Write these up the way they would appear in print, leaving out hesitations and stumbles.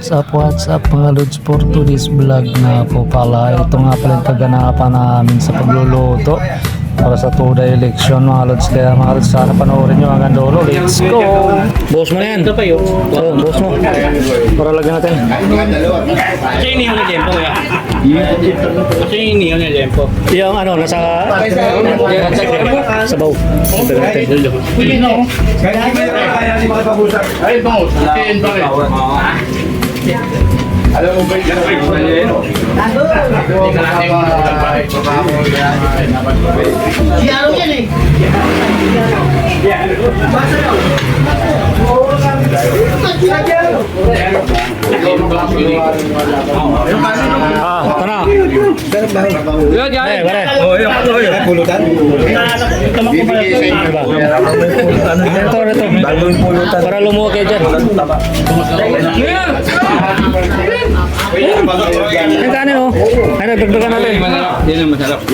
What's up mga lods, for today's vlog na po pala. Ito nga pala yung kaganapan namin sa pagluluto para sa Tuda election mga lods. Kaya mga lods, sana panoorin nyo hanggang dulo. Let's go! Boss mo na yan. Ito pa yun. So, boss mo. Para lagyan natin. Kasi inihaw na tempo kaya? Kasi inihaw na tempo. Yung ano, nasa sabaw. Alam mo ba yung Tara. Para lumuha kayo dyan. Ang kanin oh. Ay, nagdagdagan natin. Yan ang masarap.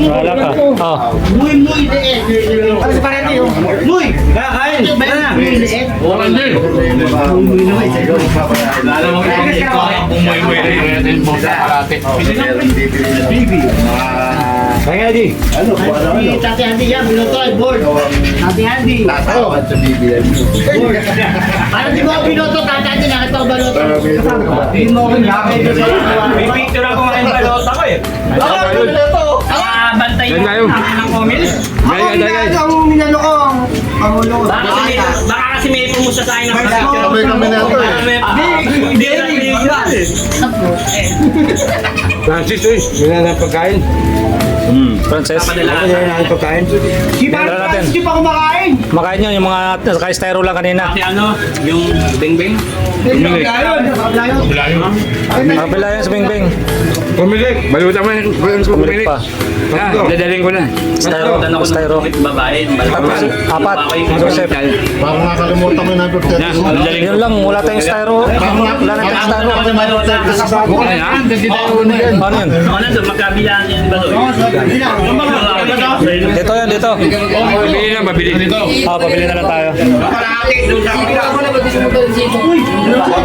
Wala ka. Oh. Kakain! Walang din! Lalo mo umuwi-umuwi rin po sa karate. Kaya di. Tati Andy yan, binoto ay board. Tati Andy. Parang di mo ako binoto, Tati Andy, nakita ko baloto. Hindi mo ako May picture ako ngayon balota ko eh. binoto. Bantay mo ng comment. Ang minalo ko, ang ulo. Baka kasi may pumusta sa akin ng picture. Sabay kami na ito eh. Francis, uy, yun na pagkain. Frances. Pagkain. Hindi pa kumakain. Makain nyo yung mga naka-styro lang kanina. Kasi ano, yung bing-bing. Kapila yan sa Bing Bing. Pumilik. Balutan mo yung Kumilik pa. Dadaling ko na. Styro. Styro. Babae. Tapos, apat. Joseph. Parang nakalimutan mo yung number 30. Yun lang, wala tayong styro. Wala na tayong styro. Paano yun? Ano doon, magkabilaan yan ba doon? Dito yan, dito. Pabili na, pabili dito. Pabili na lang tayo.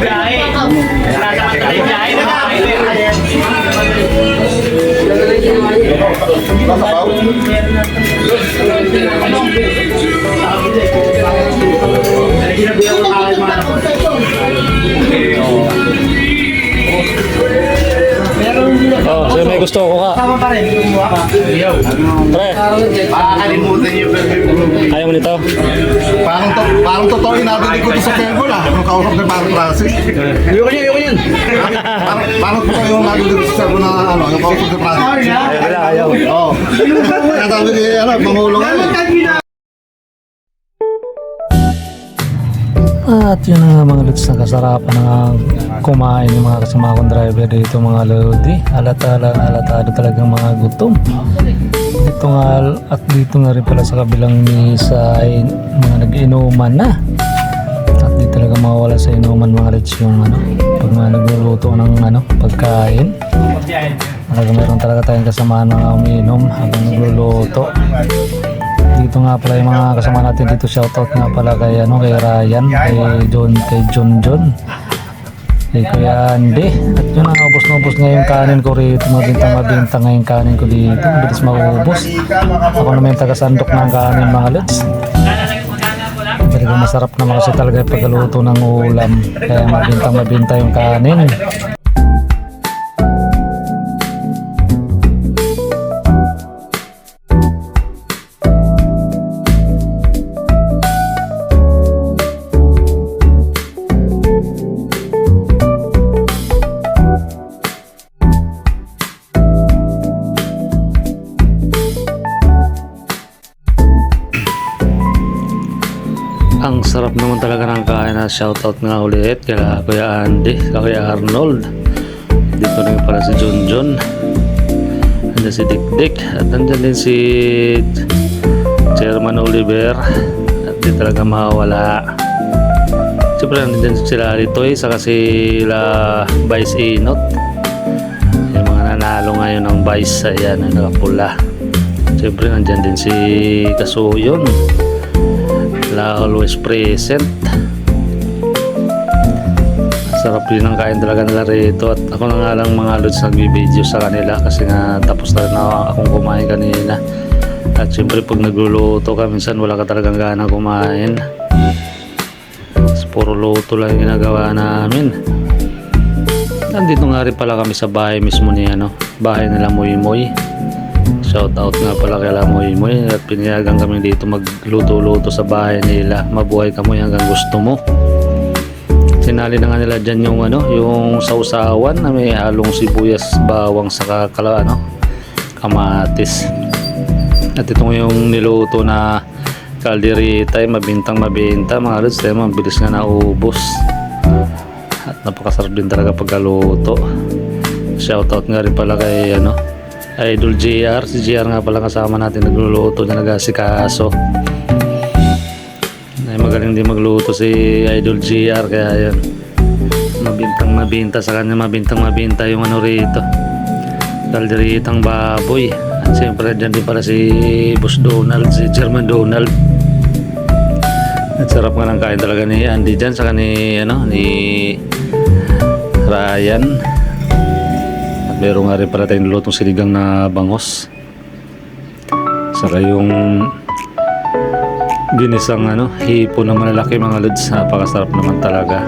Biyahe. Biyahe na Masabaw? Oh, so may gusto ko ka. Tama pa rin, gumawa ka. Pre, Makakalimutan niyo yung ayaw mo nito? Parang totoo yung narinig ko sa table ah. Nung kausap na parang Francis. Ayoko yan. Parang totoo yung narinig ko sa table na ano, yung kausap na Francis. Ayaw nila, ayaw. Oo. Kaya sabi ni, ano, mangulong ano. At yun na nga mga lods, nakasarapan na kumain yung mga kasama kong driver dito mga lodi. Alatado talagang mga gutom. Dito nga, at dito nga rin pala sa kabilang misa ay mga nag-inuman na. At di talaga mawala sa inuman mga lods yung ano, pag mga nagluluto ng ano, pagkain. Talaga meron talaga tayong kasama na umiinom habang nagluluto. Dito nga pala yung mga kasama natin dito, shoutout nga pala kay ano, kay Ryan, kay John, kay Kuya Andy. At yun nga, ubos nga yung kanin ko rito, mabinta nga yung kanin ko dito, bilis maubos. Ako naman yung taga-sandok ng kanin mga lods. Talaga masarap naman kasi talaga yung pagkaluto ng ulam, kaya mabinta yung kanin. Ang sarap naman talaga ng kain na shoutout nga ulit kaya Kuya Andy, Kuya Arnold. Dito rin pala si John. Andyan si Dick at andyan din si Chairman Oliver. At di talaga mawala. Siyempre andyan sila Litoy saka sila Vice Inot. Yung mga nanalo ngayon ng Vice, ayan, na nakapula. Siyempre nandyan din si Kasuyon, always present. Sarap din ang kain talaga nila rito at ako na nga lang mga lods nagbibideo sa kanila kasi nga tapos na rin akong kumain kanina. At syempre pag nagluluto ka minsan wala ka talagang gana kumain. Puro luto lang yung ginagawa namin. Nandito nga rin pala kami sa bahay mismo ni bahay nila Moy Moy. Shout out nga pala kay Moy Moy at pinayagan kami dito magluto-luto sa bahay nila. Mabuhay ka mo hanggang gusto mo. Sinali na nga nila dyan yung yung sausawan na may halong sibuyas, bawang saka kamatis. At ito yung niluto na kalderita ay mabintang mabinta mga lods, tayo mabilis nga naubos. At napakasarap din talaga pagkaluto. Shoutout nga rin pala kay Idol JR. Si JR nga pala kasama natin nagluluto na nag-asikaso. Ay magaling din magluto si Idol JR kaya yan mabintang mabinta sa kanya, mabintang mabinta yung rito kalderitang baboy. At siyempre dyan din pala si Boss Donald, si Chairman Donald. At sarap nga ng kain talaga ni Andy dyan saka ni Ryan. At meron nga rin pala tayong lutong sinigang na bangos saka yung ginisang hipo na malalaki mga lods. Napakasarap naman talaga.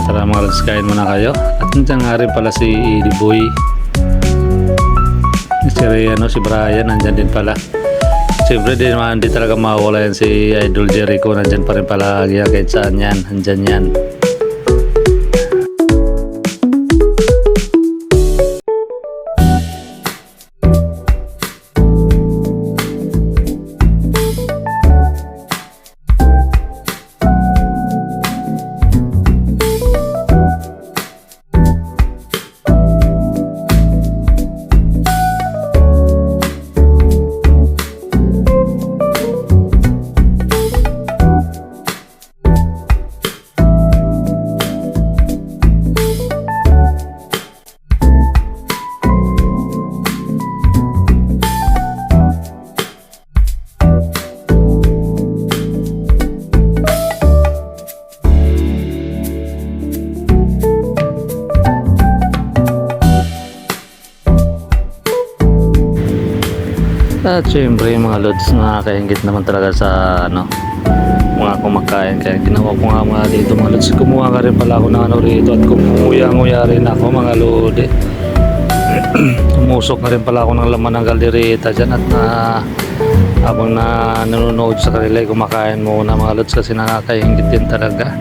Tara mga lods, kain muna kayo. At nandiyan nga rin pala si Edie Boy, si si Brian nandyan din pala. Siyempre di talaga mawala yan si Idol Jericho. Nandyan pa rin palagi yan kahit saan yan, nandyan yan. At syempre mga lods, nakakaingit naman talaga sa mga kumakain. Kaya ginawa ko nga mga dito mga lods. Kumuha ka rin pala ako ng rito at kumuya-nguya rin ako mga lodi. Tumusok na rin pala ako ng laman ng kaldereta dyan. At habang nanonood sa kanila kumakain muna mga lods kasi nakakaingit din talaga.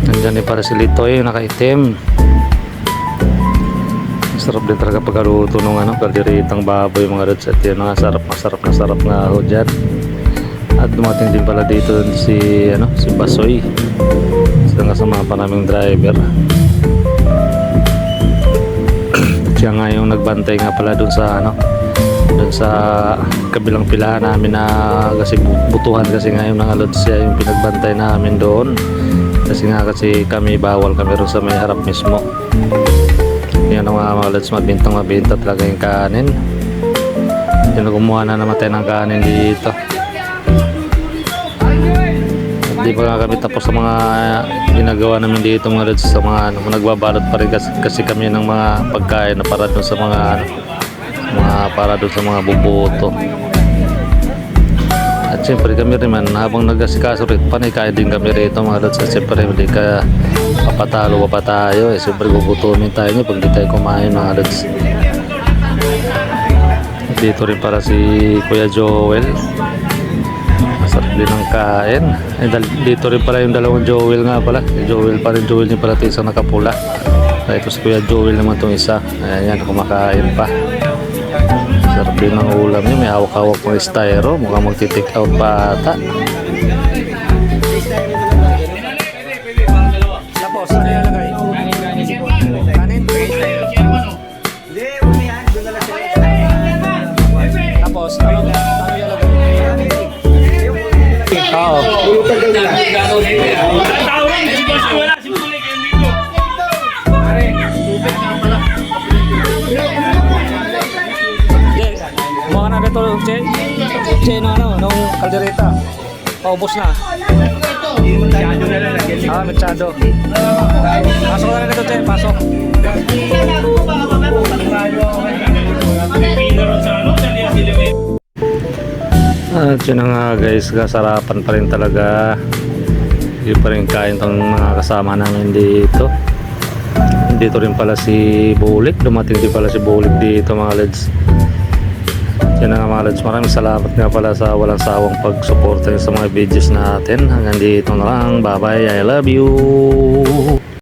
Nandyan din para si Litoy nakaitim. Sarap din talaga pagkaluto ng kalderitang baboy mga lods. At yun nga, sarap na ako dyan. At dumating din pala dito si Basoy, isang kasama pa naming driver. Siya nga yung nagbantay nga pala dun sa kabilang pilahan namin na kasi butuhan kasi nga yung mga lods, siya yung pinagbantay namin doon kasi kami bawal kami rin sa may harap mismo. Yan ang mga lods, mabinta talaga yung kanin. Yan, gumawa na naman tayo ng kanin dito. At di pa nga kami tapos sa mga ginagawa namin dito mga lods, sa mga nagbabalot pa rin kasi kami ng mga pagkain na para dun sa mga buboto. At siyempre kami rin man habang nag-asikaso rin panikain din kami rito mga lods. At siyempre hindi ka papatalo pa tayo siyempre gugutumin tayo pag di tayo kumain mga lods. At dito rin para si Kuya Joel, masarap din ang kain. Dito rin pala yung dalawang Joel nga pala, Joel niya pala ito isang nakapula. Ito si Kuya Joel naman itong isa. Ayan yan, kumakain pa. Sarap din ang ulam niya, may hawak-hawak ng styro, mukhang magti-take out pa ata. Tapos, ano yung lagay? Kanin? Tapos, ano yung lagay? Oo. Mga na dito, Che, nung kaldereta. Paubos na. Masyado na lang. Ah, machado. Pasok na rin ito, te. Pasok. Pino ron sa ano, dali ang element. At yun na nga guys, kasarapan pa rin talaga. Hindi pa rin kain tong mga kasama namin dito. Dito rin pala si Bulik. Dumating din pala si Bulik dito mga lads. Yan na nga mga lads. Maraming salamat nga pala sa walang sawang pagsuporta sa mga videos natin. Hanggang dito na lang. Bye bye. I love you.